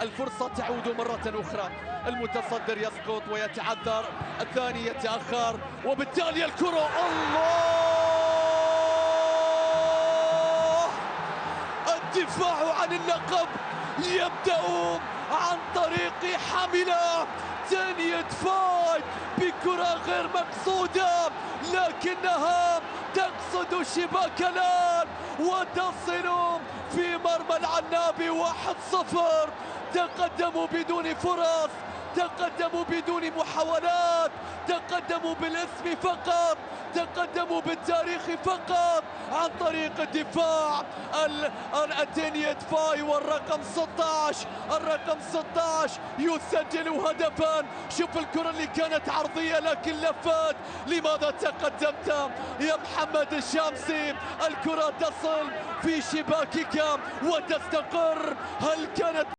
الفرصة تعود مرة أخرى. المتصدر يسقط ويتعذر، الثاني يتأخر، وبالتالي الكرة الله. الدفاع عن اللقب يبدأ عن طريق حملة. ثانية فاي بكرة غير مقصودة لكنها تقصد شباك الآن وتصل في مرمى العنابي. 1-0. تقدموا بدون فرص، تقدموا بدون محاولات، تقدموا بالاسم فقط، تقدموا بالتاريخ فقط عن طريق الدفاع. الاتينيت فاي والرقم 16، الرقم 16 يسجل هدفا. شوف الكرة اللي كانت عرضية لكن لفت. لماذا تقدمت يا محمد الشامسي؟ الكرة تصل في شباكك وتستقر. هل كانت